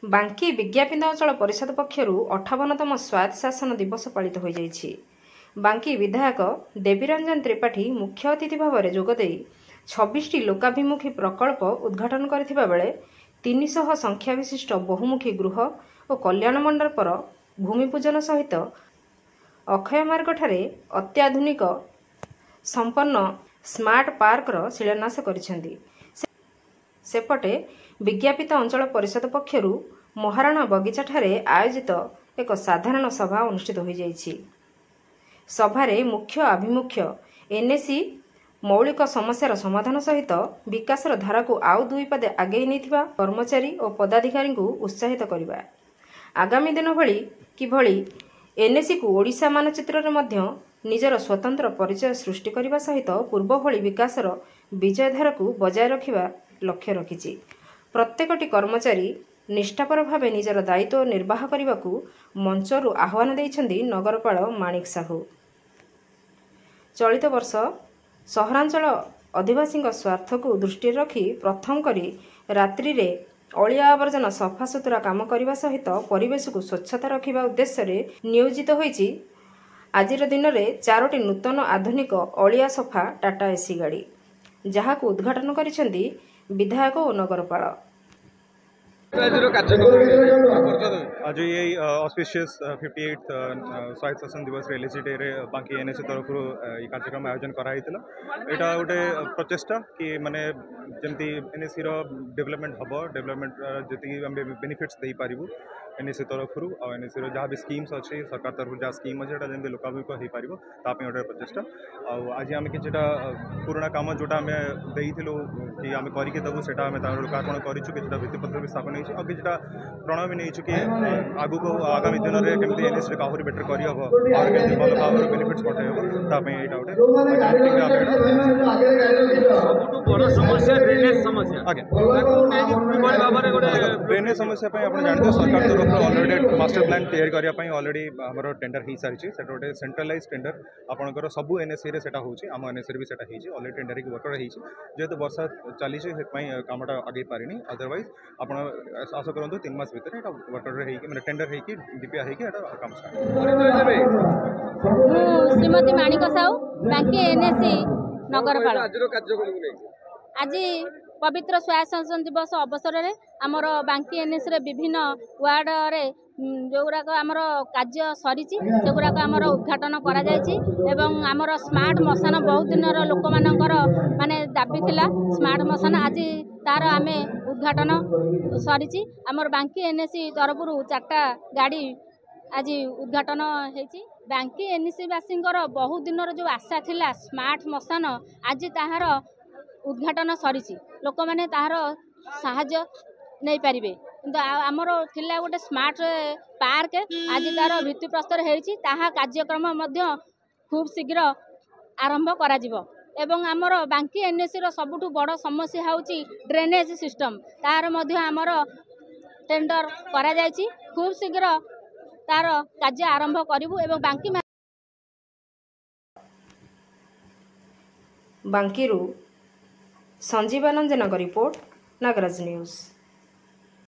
बांकी विज्ञापित अंचल परिषद पक्षर 58तम स्वायत्त शासन दिवस पालित हो जाइछि। बांकी विधायक देवीरंजन त्रिपाठी मुख्य अतिथि भाव में जोगदे 26टी लोकाभिमुखी प्रकल्प उद्घाटन करथिबा बेले 300 संख्या विशिष्ट बहुमुखी गृह और कल्याण मंडपर भूमिपूजन सहित अक्षय मार्गठारे अत्याधुनिक संपन्न स्मार्ट पार्कर शिलान्यास करिसेंती। सेपटे विज्ञापित अंचल परिषद पक्षर महाराणा बगीचा ठारे आयोजित एक साधारण सभा अनुष्ठित हो जाइछि। सभारे मुख्य आभिमुख्य एनएसी मौलिक समस्यार समाधान सहित विकासर धारा को आउ दुई पादे आगे नहीं कर्मचारी और पदाधिकारी को उत्साहित करवा, आगामी दिन भली किभली एनएसी को ओडिशा मानचित्र रे मध्य निजर स्वतंत्र परिचय सृष्टि करने सहित पूर्व भली विकासर विजयधारा को बजाय रखिबा लक्ष्य रखिछि। प्रत्येकटी कर्मचारी निष्ठापर भाव निजर दायित्व निर्वाह करने को मंचरू आह्वान देइछन्ति नगरपाल माणिक साहू। चलित वर्ष सहरांचल अधिवासी स्वार्थ को दृष्टि रखी प्रथम करी रात्रि रे अलिया आवर्जना सफासुतुरा काम करने सहित परिवेश को स्वच्छता रखा उद्देश्य नियोजित होइछि। आजिर दिन में 4टी नूतन आधुनिक अलिया सफा टाटा एसी गाड़ी जहाँ को उद्घाटन करिसेंति विधायक और नगरपाल। आज ये ऑस्पिशियस 58th स्वायत्त शासन दिवस एलएसी डे रे बांकी एनएसी तरफ ये कार्यक्रम आयोजन कराइला। एटा गोटे प्रचेष्टा कि माने जमती एनएसी रो डेवलपमेंट हबो, डेवलपमेंट जति हम बेनिफिट्स दे पारिबु एनएसी तरफ और एनएसी रो जहाँ भी स्कीम्स अच्छे सरकार तरफ जहाँ स्कीम अच्छे जमी लोकाभिमुख हो पार गोटे प्रचेषा। आज आम कि पुराणा कम जोटा आम देलु कि आम करके देवु से लोकार्पण करूँ कि भित्तिपत्र भी स्थापन हो कि प्रण भी नहीं कि आगु को आगामी दिन में केमती एनएसी आहरी बेटर करहब और केमती भल भाव बेनिफिट्स पठाई हम यहाँ गोटे ड्रेनेज समस्या आप जानते सरकार तरफ अलरेडी मास्टर प्लान तैयारी करने अलरेडी आम टेंडर हो सारी से गोटे सेंट्रलाइज टेंडर आपंकर सबू एनएसी रे सेटा होची आम एनएसी भी सेटा होची अलरेडी टेंडर की वर्क होती जेहेतु वर्षा चली कामटा आगे पारिनी अदरवाइज आप आशा करूँ 3 मास भितर वर्कर मैंने टेंडर होगी डीपीआ होगी काम श्रीमती माणिक साहू बांकी एनएसी नगरपाल। आज पवित्र स्वायत्त शासन दिवस अवसर में आमर बांकी एनएसी रे विभिन्न वार्ड रे जोगुराक आमर कार्य सरी से गुराक आमर उद्घाटन करा जायछि एवं आमर स्मार्ट मशान बहुत दिन लोक मानकर माने दाबी थिला स्मार्ट मशान आज तार आमे उद्घाटन सरी आमर बांकी एनएसी तरफ 4टा गाड़ी आज उद्घाटन होइछि। बांकी एनएसी वासींकर बहुत दिन जो आशा थिला स्मार्ट मशान आज ताहार उद्घाटन सरी लोक मैंने ताहार साहाय्य नहीं पारिबे किंतु आमर थिला गोटे स्मार्ट पार्क आज तार भित्तिप्रस्तर होइछि ताहा कार्यक्रम मध्य खूब शीघ्र आरंभ करा जिवो एवं आमर बांकी एनएसी रो सबुठु बड़ समस्या होउछि ड्रेनेज सिस्टम तार मध्य आमर टेंडर करा जायछि खूब शीघ्र तार कार्य आरंभ करिवु एवं बांकीरू संजीवानंदन रिपोर्ट नागराज न्यूज।